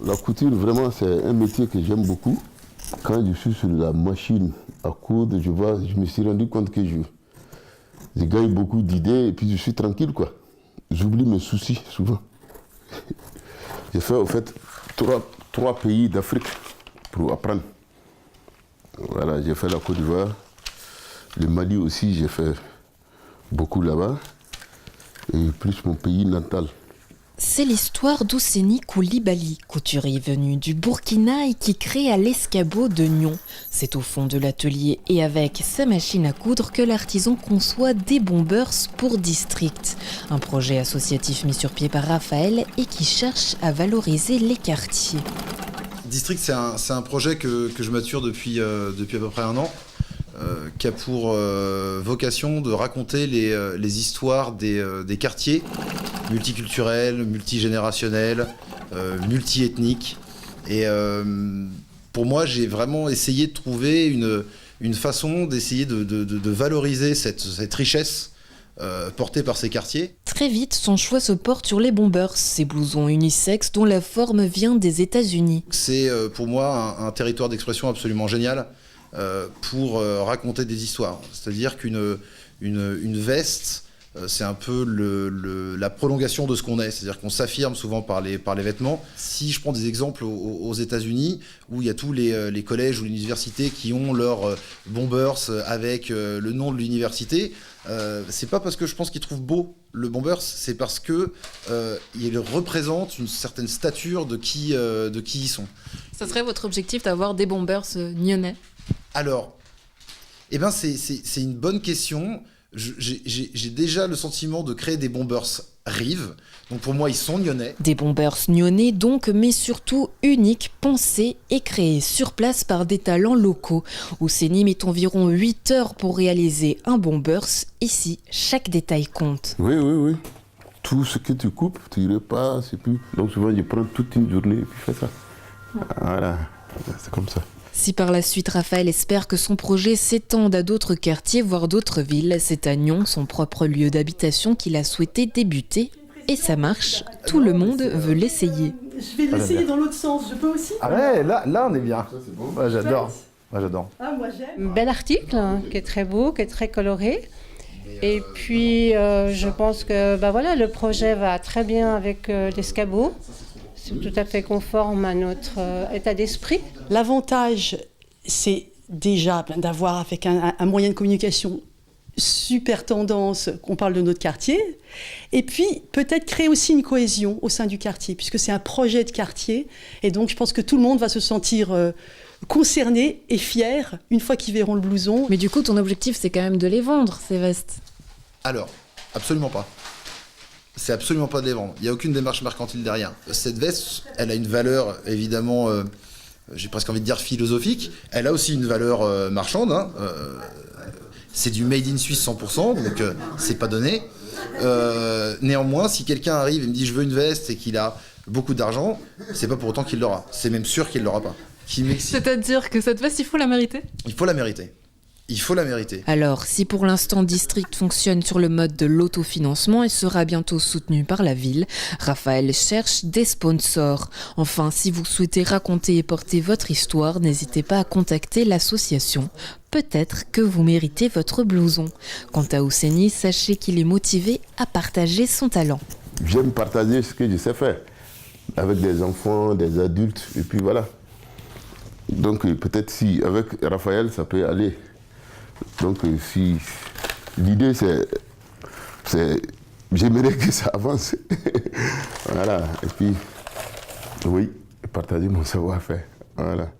La couture, vraiment, c'est un métier que j'aime beaucoup. Quand je suis sur la machine à coudre, je me suis rendu compte que je gagne beaucoup d'idées et puis je suis tranquille, quoi. J'oublie mes soucis, souvent. J'ai fait, au fait, trois pays d'Afrique pour apprendre. Voilà, j'ai fait la Côte d'Ivoire, le Mali aussi, j'ai fait beaucoup là-bas, et plus mon pays natal. C'est l'histoire d'Ousseni Koulibaly, couturier venu du Burkina et qui crée à l'escabeau de Nyon. C'est au fond de l'atelier et avec sa machine à coudre que l'artisan conçoit des bombers pour District. Un projet associatif mis sur pied par Raphaël et qui cherche à valoriser les quartiers. District, c'est un projet que je mature depuis à peu près un an, qui a pour vocation de raconter les histoires des quartiers multiculturels, multigénérationnels, multiethniques. Et pour moi, j'ai vraiment essayé de trouver une façon d'essayer de valoriser cette richesse portée par ces quartiers. Très vite, son choix se porte sur les bombers, ces blousons unisexes dont la forme vient des États-Unis. C'est pour moi un territoire d'expression absolument génial pour raconter des histoires. C'est-à-dire qu'une veste, c'est un peu la prolongation de ce qu'on est. C'est-à-dire qu'on s'affirme souvent par les vêtements. Si je prends des exemples aux États-Unis, où il y a tous les collèges ou les universités qui ont leurs bombers avec le nom de l'université, c'est pas parce que je pense qu'ils trouvent beau le bombers, c'est parce que il représente une certaine stature de qui ils sont. Ça serait votre objectif d'avoir des bombers nyonnais ? Alors, eh ben c'est une bonne question. J'ai déjà le sentiment de créer des bombers rives. Donc pour moi, ils sont nyonnais. Des bombers nyonnais donc, mais surtout uniques, pensés et créés sur place par des talents locaux. Ousseni met environ 8 heures pour réaliser un bombers. Ici, chaque détail compte. Oui. Tout ce que tu coupes, tu repasses et puis... Donc souvent, je prends toute une journée et puis je fais ça. Voilà, c'est comme ça. Si par la suite Raphaël espère que son projet s'étende à d'autres quartiers, voire d'autres villes, c'est à Nyon, son propre lieu d'habitation, qu'il a souhaité débuter. Et ça marche, tout le monde veut l'essayer. Je vais l'essayer dans l'autre sens, je peux aussi ? Ah ouais, là on est bien. Ça, c'est bon. Ouais, j'adore. Moi j'adore. Ah, moi j'aime. Bel article hein, qui est très beau, qui est très coloré. Et puis je pense que le projet va très bien avec l'escabeau. C'est tout à fait conforme à notre état d'esprit. L'avantage, c'est déjà d'avoir avec un moyen de communication super tendance, qu'on parle de notre quartier, et puis peut-être créer aussi une cohésion au sein du quartier, puisque c'est un projet de quartier, et donc je pense que tout le monde va se sentir concerné et fier une fois qu'ils verront le blouson. Mais du coup, ton objectif, c'est quand même de les vendre, ces vestes. Alors, absolument pas. C'est absolument pas de les vendre. Il n'y a aucune démarche mercantile derrière. Cette veste, elle a une valeur, évidemment, j'ai presque envie de dire philosophique. Elle a aussi une valeur marchande. Hein. C'est du made in Suisse 100%, donc c'est pas donné. Néanmoins, si quelqu'un arrive et me dit je veux une veste et qu'il a beaucoup d'argent, c'est pas pour autant qu'il l'aura. C'est même sûr qu'il l'aura pas. C'est-à-dire que cette veste, il faut la mériter ? Il faut la mériter. Il faut la mériter. Alors, si pour l'instant District fonctionne sur le mode de l'autofinancement et sera bientôt soutenu par la ville, Raphaël cherche des sponsors. Enfin, si vous souhaitez raconter et porter votre histoire, n'hésitez pas à contacter l'association. Peut-être que vous méritez votre blouson. Quant à Ousseni, sachez qu'il est motivé à partager son talent. J'aime partager ce que je sais faire avec des enfants, des adultes, et puis voilà. Donc peut-être si avec Raphaël, ça peut aller. Donc si l'idée c'est j'aimerais que ça avance. Voilà. Et puis oui, partager mon savoir-faire. Voilà.